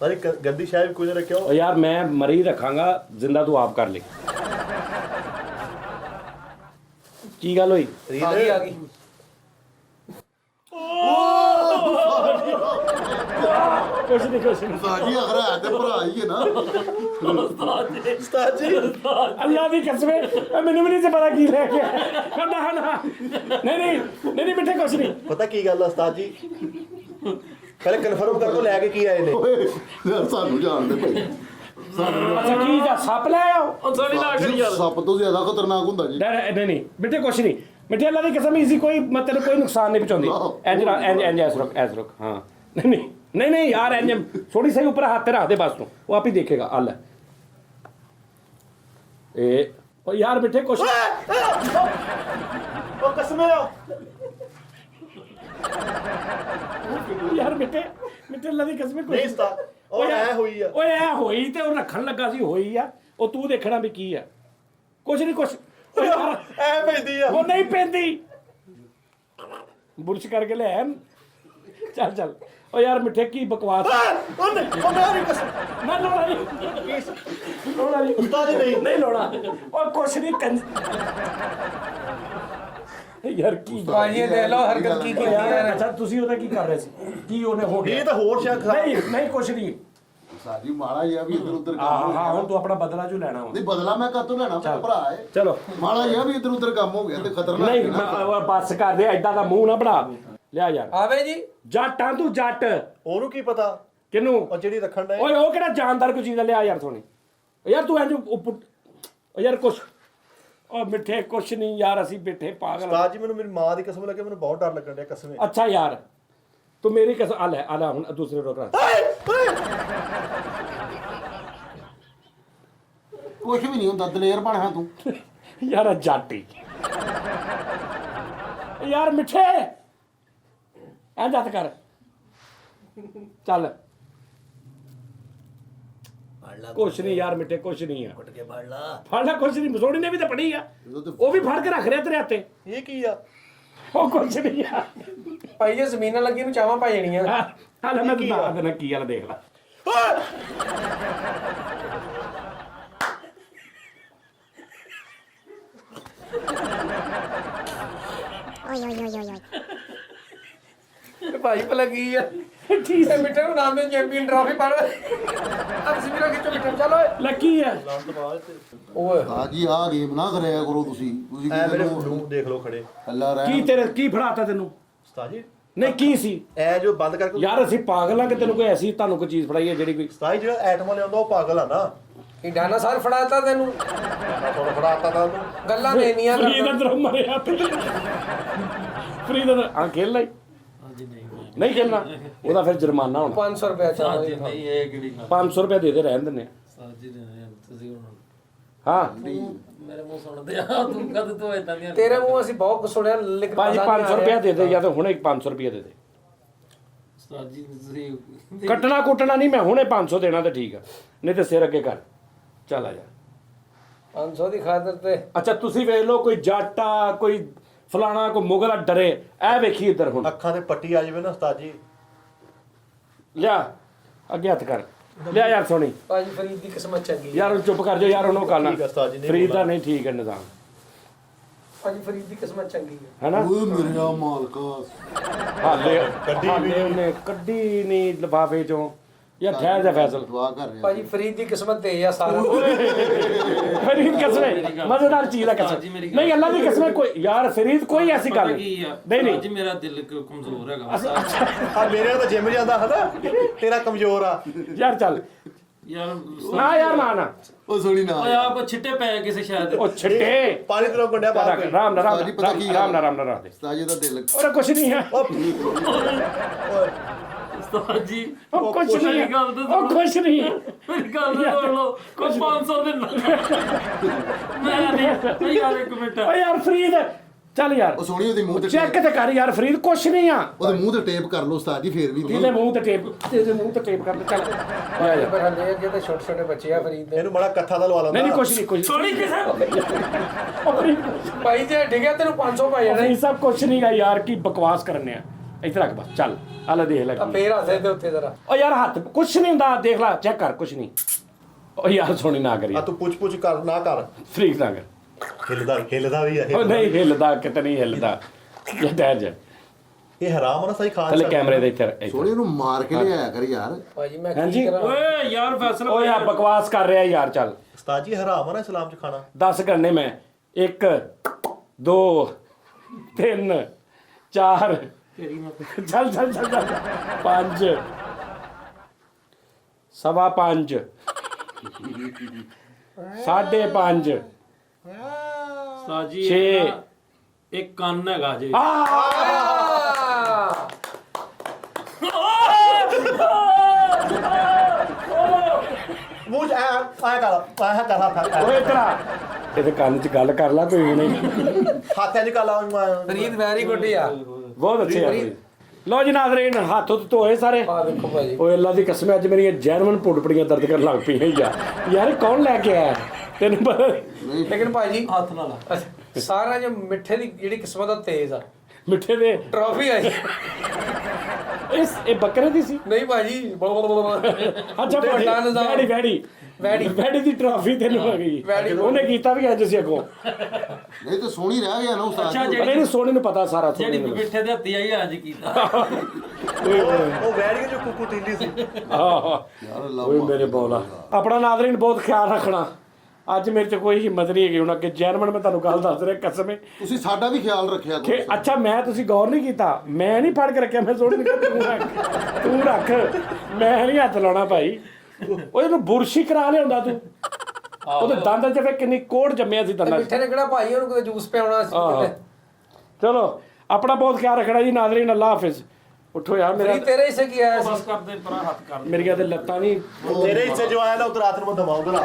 ਸਾਰੀ ਗੰਦੀ ਸ਼ਾਇਦ ਕੋਈ ਨਾ ਰੱਖਿਓ। ਉਹ ਯਾਰ ਮੈਂ ਮਰੀ ਰੱਖਾਂਗਾ ਜ਼ਿੰਦਾ ਤੂੰ ਆਪ ਕਰ ਲੈ ਕੀ ਗੱਲ ਹੋਈ ਆ ਗਈ ਕੁਛ ਨਹੀਂ ਉਸਤਾਦ ਜੀ ਅਗਰ ਹੈ ਤੇ ਭਰਾ ਹੀ ਹੈ ਨਾ। ਉਸਤਾਦ ਜੀ ਅੱਲਾ ਦੀ ਕਸਮ ਹੈ ਇਹ ਮੈਨੂੰ ਵੀ ਨਹੀਂ ਸੀ ਪਤਾ ਕੀ ਲੈ ਕੇ ਆਇਆ ਨਾ ਨਾ ਨਹੀਂ ਮਿੱਠੇ ਕੁਛ ਨਹੀਂ ਪਤਾ ਕੀ ਗੱਲ ਆ ਉਸਤਾਦ ਜੀ, ਪਹਿਲੇ ਕਨਫਰਮ ਕਰ ਦੋ ਲੈ ਕੇ ਕੀ ਆਏ ਨੇ। ਓਏ ਯਾਰ ਸਾਨੂੰ ਜਾਣਦੇ ਭਾਈ। ਅੱਛਾ ਕੀ ਦਾ ਸੱਪ ਲੈ ਆਓ ਉਹ ਥੋੜੀ ਨਾ ਕਰੀ ਯਾਰ ਸੱਪ ਤੋਂ ਜ਼ਿਆਦਾ ਖਤਰਨਾਕ ਹੁੰਦਾ ਜੀ। ਨਹੀਂ ਮਿੱਠੇ ਕੁਛ ਨਹੀਂ ਮਿੱਠੇ ਅੱਲਾ ਦੀ ਕਸਮ ਇਸੀ ਕੋਈ ਮਤਲਬ ਕੋਈ ਨੁਕਸਾਨ ਨਹੀਂ ਪਹੁੰਚਾਉਂਦੀ ਇੰਜ ਐਸ ਰੁਕ ਹਾਂ ਨਹੀਂ ਯਾਰ ਇੰਜ ਥੋੜੀ ਸਹੀ ਉੱਪਰ ਹੱਥ ਤੇ ਰੱਖ ਦੇ ਬਸ ਤੂੰ ਉਹ ਆਪ ਹੀ ਦੇਖੇਗਾ ਆ ਲੈ ਇਹ ਉਹ ਯਾਰ ਮਿੱਠੇ ਕੁਛ ਉਹ ਕਸਮੇ ਆ। ਯਾਰ ਮਿੱਠੇ ਅੱਲਾ ਦੀ ਕਸਮ ਨਹੀਂ ਉਸਤਾਦ ਉਹ ਐ ਹੋਈ ਆ। ਓਏ ਐ ਹੋਈ ਤੇ ਉਹ ਰੱਖਣ ਲੱਗਾ ਸੀ ਹੋਈ ਆ ਉਹ ਤੂੰ ਦੇਖਣਾ ਵੀ ਕੀ ਆ ਕੁਛ ਨਹੀਂ ਕੁਛ ਓਏ ਯਾਰ ਐ ਪੈਂਦੀ ਆ। ਉਹ ਨਹੀਂ ਪੈਂਦੀ ਬੁਰਸ਼ ਕਰਕੇ ਲੈ ਆ। ਚੱਲ ਓ ਯਾਰ ਮਿੱਠੇ ਕੀ ਬਕਵਾਸ ਉਹ ਨਹੀਂ ਉਹ ਮੇਰੀ ਕਸਮ। ਨਾ ਲੋੜਾ ਨਹੀਂ ਉਸਤਾਦ ਜੀ ਨਹੀਂ ਲੋੜਾ ਉਹ ਕੁਛ ਨਹੀਂ ਯਾਰ ਕੀ ਭਾਈ ਦੇਖ ਲਓ ਹਰਕਤ ਕੀ ਕੀਤੀ ਯਾਰ ਅੱਛਾ ਤੁਸੀਂ ਉਹਦਾ ਕੀ ਕਰ ਰਹੇ ਸੀ ਕੀ ਉਹਨੇ ਹੋ ਗਿਆ ਇਹ ਤਾਂ ਹੋਰ ਸ਼ਾਇਦ ਖਰਾਬ। ਨਹੀਂ ਕੁਛ ਨਹੀਂ ਉਸਤਾਦ ਜੀ ਮਾੜਾ ਜਿਹਾ ਵੀ ਇੱਧਰ ਉੱਧਰ ਕੰਮ ਹੋ ਹਾਂ ਗਿਆ। ਹੁਣ ਤੂੰ ਆਪਣਾ ਬਦਲਾ ਜੋ ਲੈਣਾ ਵਾ ਨਹੀਂ ਬਦਲਾ ਮੈਂ ਕਾਤੋਂ ਲੈਣਾ ਮੇਰਾ ਭਰਾ ਹੈ। ਚਲੋ ਮਾੜਾ ਜਿਹਾ ਵੀ ਇੱਧਰ ਉੱਧਰ ਕੰਮ ਹੋ ਗਿਆ ਤੇ ਖਤਰਨਾਕ ਨਹੀਂ ਹੈ ਨਾ। ਮੈਂ ਬੱਸ ਕਰ ਦੇ ਐਦਾਂ ਦਾ ਮੂੰਹ ਨਾ ਬਣਾ ਲਿਆ ਯਾਰ ਆਵੇ ਜੀ ਜੱਟਾਂ ਤੂੰ ਜੱਟ ਉਹਨੂੰ ਕੀ ਪਤਾ ਕਿਨੂੰ ਉਹ ਜਿਹੜੀ ਰੱਖਣ ਦਾ ਓਏ ਉਹ ਕਿਹੜਾ ਜਾਨਦਾਰ ਕੋਈ ਚੀਜ਼ ਦਾ ਲਿਆ ਯਾਰ ਥੋਣੀ ਯਾਰ ਤੂੰ ਇੰਜ ਓ ਯਾਰ ਕੁਛ ਓ ਮਿੱਠੇ ਕੁਛ ਨਹੀਂ ਯਾਰ ਅਸੀਂ ਬੈਠੇ ਪਾਗਲ ਉਸਤਾਦ ਜੀ ਮੈਨੂੰ ਮੇਰੀ ਮਾਂ ਦੀ ਕਸਮ ਲੱਗੇ ਮੈਨੂੰ ਬਹੁਤ ਡਰ ਲੱਗਣ ਡਿਆ ਕਸਮੇ। ਅੱਛਾ ਯਾਰ ਤੂੰ ਮੇਰੀ ਕਸਮ ਆ ਲੈ ਹੁਣ ਦੂਸਰੇ ਰੋਕ ਰੱਖ ਕੁਛ ਵੀ ਨਹੀਂ ਹੁੰਦਾ ਦਲੇਰ ਬਣ ਹਾਂ ਤੂੰ। ਯਾਰ ਜਾਟੀ ਯਾਰ ਮਿੱਠੇ ਐਂ ਜੱਤ ਕਰ ਚੱਲ ਕੁਛ ਨਹੀਂ ਯਾਰ ਮਿੱਠੇ ਕੁਛ ਨਹੀਂ ਆ ਫੜ ਲਾ ਕੁਛ ਨਹੀਂ ਮਸੋੜੀ ਨੇ ਵੀ ਤਾਂ ਪੜੀ ਆ ਉਹ ਵੀ ਫੜ ਕੇ ਰੱਖ ਰਿਹਾ ਤੇਰੇ ਹੱਥੇ ਇਹ ਕੀ ਆ? ਉਹ ਕੁਛ ਨਹੀਂ ਆ ਭਾਈ ਜੇ ਜ਼ਮੀਨ ਨਾਲ ਲੱਗੀ ਨੂੰ ਚਾਵਾਂ ਪਾ ਜਾਣੀਆਂ ਹਾਲੇ ਮੈਂ ਦੱਸ ਦੇਣਾ ਕੀ ਗੱਲ ਦੇਖ ਲੈ ਭਾਈ ਭਲਾ ਕੀ ਆ ਠੀਕ ਹੈ ਮਿੱਠੇ ਨੂੰ ਨਾਮ ਦੇ ਚੈਂਪੀਅਨ ਟਰਾਫੀ ਪਾ ਲਓ ਅਬ ਸਿਮਰਾ ਖਿੱਚੋ ਮਿੱਠੇ ਚਲੋ ਲੱਕੀ ਆ ਓਏ ਆ ਜੀ ਆ ਗੇਮ ਨਾ ਕਰਿਆ ਕਰੋ ਤੁਸੀਂ ਐ ਮੇਰੇ ਕਿਤੇ ਨੂੰ ਦੇਖ ਲਓ ਖੜੇ। ਅੱਲਾ ਰਹਿ ਕੀ ਤੇਰੇ ਕੀ ਫੜਾਤਾ ਤੈਨੂੰ ਉਸਤਾਦ ਜੀ ਨਹੀਂ ਕੀ ਸੀ ਐ ਜੋ ਬੰਦ ਕਰਕੇ ਯਾਰ ਅਸੀਂ ਪਾਗਲ ਆ ਕਿ ਤੈਨੂੰ ਕੋਈ ਐਸੀ ਤੁਹਾਨੂੰ ਕੋਈ ਚੀਜ਼ ਫੜਾਈ ਹੈ ਜਿਹੜੀ ਕੋਈ ਉਸਤਾਦ ਜੀ ਜਿਹੜਾ ਐਟਮ ਲਿਆਉਂਦਾ ਉਹ ਪਾਗਲ ਆ ਨਾ। ਇਹ ਡਾਇਨਾਸੌਰ ਫੜਾਤਾ ਤੈਨੂੰ ਥੋੜਾ ਫੜਾਤਾ ਤਾਂ ਉਹਨੂੰ। ਗੱਲਾਂ ਦੇਣੀਆਂ ਫਰੀਦ ਅੰਦਰ ਮਰਿਆ ਫਰੀਦ ਅੰਦਰ ਆ ਖੇਲ ਲਈ ਨਹੀਂ ਖੇਲਣਾ ਉਹਦਾ ਫਿਰ ਜੁਰਮਾਨਾ ਹੋਣਾ 500 ਰੁਪਏ ਚਾਹੀਦਾ ਨਹੀਂ ਇਹ ਕਿਹੜੀ ਗੱਲ 500 ਰੁਪਏ ਦੇ ਦੇ ਰਹਿਣ ਦਿੰਦੇ ਆ। ਸਾਜੀ ਦੇ ਤੁਸੀਂ ਹੁਣ ਹਾਂ ਮੇਰੇ ਮੂੰਹ ਸੁਣਦੇ ਆ ਤੂੰ ਕਦ ਤੋਂ ਇਦਾਂ ਦੀਆਂ ਤੇਰੇ ਮੂੰਹ ਅਸੀਂ ਬਹੁਤ ਸੁਣਿਆ ਲੇਕਿਨ ਭਾਜੀ ਪਤਾ ਨਹੀਂ 500 ਰੁਪਏ ਦੇ ਦੇ ਜਾਂ ਤਾਂ ਹੁਣੇ 500 ਰੁਪਏ ਦੇ ਦੇ ਸਾਜੀ ਤੁਸੀਂ ਕੱਟਣਾ ਕੁੱਟਣਾ ਨਹੀਂ ਮੈਂ ਹੁਣੇ 500 ਦੇਣਾ ਤੇ ਠੀਕ ਆ ਨਹੀਂ ਤੇ ਸਿਰ ਅੱਗੇ ਕਰ ਚੱਲ ਆ ਜਾ 500 ਦੀ ਖਾਤਰ ਤੇ ਅੱਛਾ ਤੁਸੀਂ ਵੇਖ ਲਓ ਕੋਈ ਜਾਟਾ ਕੋਈ ਫਲਾਣਾ ਕੋਈ ਮੁਗਲ ਡਰੇ ਐ ਵੇਖੀ ਇੱਧਰ ਹੁਣ ਅੱਖਾਂ ਤੇ ਪੱਟੀ ਆ ਜਾਵੇ ਨਾ ਉਸਤਾਦ ਜੀ। ਲਿਆ ਅੱਗੇ ਹੱਥ ਕਰ ਲਿਆ ਯਾਰ ਸੋਣੀ ਭਾਜੀ ਫਰੀਦ ਦੀ ਕਿਸਮਤ ਚੰਗੀ ਹੈ। ਯਾਰ ਹੁਣ ਚੁੱਪ ਕਰ ਜਾ ਯਾਰ ਉਹਨੂੰ ਕਰਨਾ ਠੀਕ ਆ ਉਸਤਾਦ ਜੀ, ਨਹੀਂ ਫਰੀਦ ਦਾ ਨਹੀਂ ਠੀਕ ਹੈ ਨਿਜ਼ਾਮ ਭਾਜੀ ਫਰੀਦ ਦੀ ਕਿਸਮਤ ਚੰਗੀ ਹੈ ਹੈਨਾ ਓਏ ਮੇਰਾ ਮਾਲਕਾ ਹਾਲੇ ਕੱਢੀ ਵੀ ਹਾਲੇ ਉਹਨੇ ਕੱਢੀ ਨਹੀਂ ਲਿਫਾਫੇ ਚੋਂ ਯਾਰ ਠਹਿਰ ਜਾ ਫੈਸਲ ਦੁਆ ਕਰ ਰਿਹਾ ਭਾਜੀ ਫਰੀਦ ਦੀ ਕਿਸਮਤ ਤੇ ਆ ਸਾਰਾ ਫਰੀਦ ਕਸਮੇ ਮਜ਼ੇਦਾਰ ਚੀਜ਼ ਹੈ ਕਸਮ ਨਹੀਂ ਅੱਲਾ ਦੀ ਕਸਮ ਕੋਈ ਯਾਰ ਫਰੀਦ ਕੋਈ ਐਸੀ ਗੱਲ ਨਹੀਂ ਅੱਜ ਮੇਰਾ ਦਿਲ ਕਮਜ਼ੋਰ ਹੈਗਾ ਆ ਮੇਰੇ ਤਾਂ ਜਿਮ ਜਾਂਦਾ ਹਨਾ ਤੇਰਾ ਕਮਜ਼ੋਰ ਆ ਯਾਰ ਚੱਲ ਯਾਰ ਨਾ ਯਾਰ ਨਾ ਉਹ ਸੋਣੀ ਨਾ ਓਏ ਆਪ ਛਿੱਟੇ ਪੈ ਕਿਸੇ ਸ਼ਾਇਦ ਉਹ ਛਿੱਟੇ ਪਾਣੀ ਤੋਂ ਗੁੰਡਿਆ ਬਾਹਰ ਰੱਖ ਰਾਮ ਨਾਲ ਸਾਜੀ ਪਤਾ ਕੀ ਰਾਮ ਨਾਲ ਰੱਖ ਦੇ ਉਸਤਾਦ ਜੀ ਦਾ ਦਿਲ ਔਰ ਕੁਛ ਨਹੀਂ ਹੈ ਉਸਤਾਦ ਜੀ ਉਹ ਕੁਛ ਨਹੀਂ ਹੈ ਗੱਲ ਤਾਂ ਉਹ ਕੁਛ ਨਹੀਂ ਹੈ ਮੇਰੀ ਗੱਲ ਤਾਂ ਸੁਣ ਲਓ ਕੁਝ 500 ਦੇ ਮੈਂ ਨਹੀਂ ਯਾਰ ਇੱਕ ਮਿੰਟ ਓ ਯਾਰ ਫਰੀਦ ਚੱਲ ਯਾਰ ਉਹ ਸੋਣੀ ਉਹਦੇ ਮੂੰਹ ਤੇ ਚੈੱਕ ਤੇ ਕਰ ਯਾਰ ਫਰੀਦ ਕੁਛ ਨਹੀਂ ਆ ਉਹਦੇ ਮੂੰਹ ਤੇ ਟੇਪ ਕਰ ਲਓ ਉਸਤਾਦ ਜੀ ਫੇਰ ਵੀ ਇਹਦੇ ਮੂੰਹ ਤੇ ਟੇਪ ਇਹਦੇ ਮੂੰਹ ਤੇ ਟੇਪ ਕਰ ਦੇ ਚੱਲ ਆ ਜਾ ਪਰ ਹਲੇ ਅੱਗੇ ਤਾਂ ਛੋਟੇ ਛੋਟੇ ਬੱਚੇ ਆ ਫਰੀਦ ਦੇ ਇਹਨੂੰ ਬੜਾ ਕੱਥਾ ਦਾ ਲਵਾ ਨਹੀਂ ਲੈਂਦਾ ਕੁਛ ਨਹੀਂ ਕੁਛ ਸੋਣੀ ਕਿਸੇ ਉਹ ਫਰੀਦ ਭਾਈ ਜੇ ਡਿੱਗਿਆ ਤੈਨੂੰ 500 ਪੈ ਜਾਣਾ ਨਹੀਂ ਸਭ ਕੁਛ ਨਹੀਂਗਾ ਯਾਰ ਕੀ ਬਕਵਾਸ ਕਰਨੇ ਆ ਇੱਥੇ ਰੱਖ ਬਸ ਚੱਲ ਆਲਾ ਦੇਖ ਲੈ ਆ ਫੇਰ ਹੱਸੇ ਤੇ ਉੱਤੇ ਜ਼ਰਾ ਓ ਯਾਰ ਹੱਥ ਕੁਛ ਨਹੀਂ ਹੁੰਦਾ ਦੇਖ ਲੈ ਚੈੱਕ ਕਰ ਕੁਛ ਨਹੀਂ ਓ ਯਾਰ ਸੋਣੀ ਨਾ ਕਰੀ ਆ ਤੂੰ ਪੁੱਛ ਕਰ ਨਾ ਕਰ ਫਰੀਕ ਨਾ ਕਰ ਹਿੱਲਦਾ ਵੀ ਆ ਉਹ ਨਹੀਂ ਹਿੱਲਦਾ ਕਿਤੇ ਨਹੀਂ ਹਿੱਲਦਾ ਇਹ ਠਹਿਰ ਜਾ ਇਹ ਹਰਾਮ ਆ ਨਾ ਸਹੀ ਖਾਣ ਥੱਲੇ ਕੈਮਰੇ ਦੇ ਇੱਥੇ ਸੋਣੀ ਨੂੰ ਮਾਰ ਕੇ ਲਿਆਇਆ ਕਰ ਯਾਰ ਭਾਜੀ ਮੈਂ ਹਾਂਜੀ। ਕੀ ਕਰਾਂ ਓਏ ਯਾਰ ਫੈਸਲਾ ਓ ਯਾਰ ਬਕਵਾਸ ਕਰ ਰਿਹਾ ਯਾਰ ਚੱਲ ਉਸਤਾਦ ਜੀ ਹਰਾਮ ਆ ਨਾ ਇਸਲਾਮ ਚ ਖਾਣਾ 10 ਕਰਨੇ ਮੈਂ 1 2 3 4 ਚੱਲ 5 ਸਵਾ 5 ਸਾਢੇ 5 ਉਸਤਾਦ ਜੀ ਛੇ। ਇੱਕ ਕੰਨ ਹੈਗਾ ਜੀ ਮੂੰਹ ਚ ਆਇਆ ਕਰ ਹੱਥ ਓਏ ਤੇਰਾ ਇਹਦੇ ਕੰਨ 'ਚ ਗੱਲ ਕਰ ਲਾ ਕੋਈ ਹੁਣੇ ਹੱਥਾਂ ਚ ਕਾਲਾ ਫਰੀਦ ਵੈਰੀ ਗੁੱਡ ਆ ਬਹੁਤ ਅੱਛੇ ਆ ਲੋ ਜੀ ਨਾਜ਼ਰੀਨ ਹੱਥ ਉੱਤ ਧੋਏ ਸਾਰੇ ਆ ਦੇਖੋ ਭਾਜੀ ਓਏ ਅੱਲਾ ਦੀ ਕਸਮ ਅੱਜ ਮੇਰੀਆਂ ਜੈਨੂਨ ਪੁੜਪੜੀਆਂ ਦਰਦ ਕਰਨ ਲੱਗ ਪਈਆਂ ਯਾਰ ਇਹ ਕੌਣ ਲੈ ਕੇ ਆਇਆ ਤੈਨੂੰ ਪਤਾ ਲੇਕਿਨ ਭਾਜੀ ਹੱਥ ਨਾਲ ਸਾਰਾ ਜੋ ਮਿੱਠੇ ਦੀ ਜਿਹੜੀ ਕਿਸਮਤ ਆ ਤੇਜ਼ ਆ ਮਿੱਠੇ ਦੇ ਟਰਾਫੀ ਆਈ ਇਹ ਬੱਕਰੇ ਦੀ ਸੀ ਨਹੀਂ ਭਾਜੀ ਅੱਛਾ ਵੱਡਾ ਨਿਜ਼ਾਮ। ਵੈੜੀ ਦੀ ਟਰਾਫੀ ਤੈਨੂੰ ਆ ਗਈ ਵੈੜੀ। ਉਹਨੇ ਕੀਤਾ ਵੀ ਅੱਜ ਸੀ ਅੱਗੋਂ ਨਹੀਂ ਤਾਂ ਸੋਣੀ ਰਹਿ ਗਿਆ ਨਾ ਉਸਤਾਦ ਅੱਛਾ ਜੀ ਜਿਹੜੀ ਇਹਨੂੰ ਸੋਹਣੇ ਨੂੰ ਪਤਾ ਸਾਰਾ ਜਿਹੜੀ ਸੋਹਣੇ ਨੂੰ ਪਿੱਠੇ ਦੇ ਹੱਥੀ ਆਈ ਅੱਜ ਕੀਤਾ ਉਹ ਬੈਠ ਕੇ ਜੋ ਕੁੱਕੂ ਤੀਲੀ ਸੀ ਆਹ ਯਾਰ ਅੱਲਾ ਓਏ ਮੇਰੇ ਬੋਲਾ ਆਪਣਾ ਨਾਜ਼ਰੀਨ ਬਹੁਤ ਖਿਆਲ ਰੱਖਣਾ ਅੱਜ ਮੇਰੇ ਤੇ ਕੋਈ ਹਿੰਮਤ ਨਹੀਂ ਹੈਗੀ ਹੁਣ ਅੱਗੇ ਜਰਮਨ ਮੈਂ ਤੁਹਾਨੂੰ ਗੱਲ ਦੱਸ ਰਿਹਾ ਕਸਮ ਹੈ ਤੁਸੀਂ ਸਾਡਾ ਵੀ ਖਿਆਲ ਰੱਖਿਆ ਕਿ ਕਰੋ ਅੱਛਾ ਮੈਂ ਤੁਸੀਂ ਗੌਰ ਨਹੀਂ ਕੀਤਾ ਮੈਂ ਨਹੀਂ ਫੜ ਕੇ ਰੱਖਿਆ ਮੈਂ ਸੋਹਣੀ ਨੂੰ ਕਿਹਾ ਤੂੰ ਰੱਖ ਮੈਂ ਨਹੀਂ ਹੱਥ ਲਾਉਣਾ ਭਾਈ ਉਹ ਇਹਨੂੰ ਬੁਰਸ਼ੀ ਕਰਾ ਲਿਆਉਂਦਾ ਤੂੰ ਉਹਦੇ ਦੰਦ 'ਚ ਫੇ ਕਿੰਨੀ ਕੋੜ ਜੰਮਿਆ ਸੀ ਦੰਦਾਂ 'ਚ ਮਿੱਠੇ ਨੇ ਕਿਹੜਾ ਭਾਈ ਉਹਨੂੰ ਕਿਤੇ ਜੂਸ ਪਿਆਉਣਾ ਸੀ ਆਹੋ। ਕਿਤੇ ਚਲੋ ਆਪਣਾ ਬਹੁਤ ਖਿਆਲ ਰੱਖਣਾ ਜੀ ਨਾਜ਼ਰੀਨ ਅੱਲਾ ਹਾਫਿਜ਼ ਉੱਠੋ ਯਾਰ ਫਰੀਦ ਮੇਰਾ ਤੇਰੇ ਹਿੱਸੇ ਕੀ ਆਇਆ ਸੀ ਬਸ ਕਰਦੇ ਪਰਾਂ ਹੱਥ ਕਰ ਮੇਰੀਆਂ ਤੇ ਲੱਤਾਂ ਨਹੀਂ ਤੇਰੇ ਹਿੱਸੇ ਜੋ ਆਇਆ ਨਾ ਉਧਰ ਰਾਤ ਨੂੰ ਮੈਂ ਦਮਾਉਂਗਾ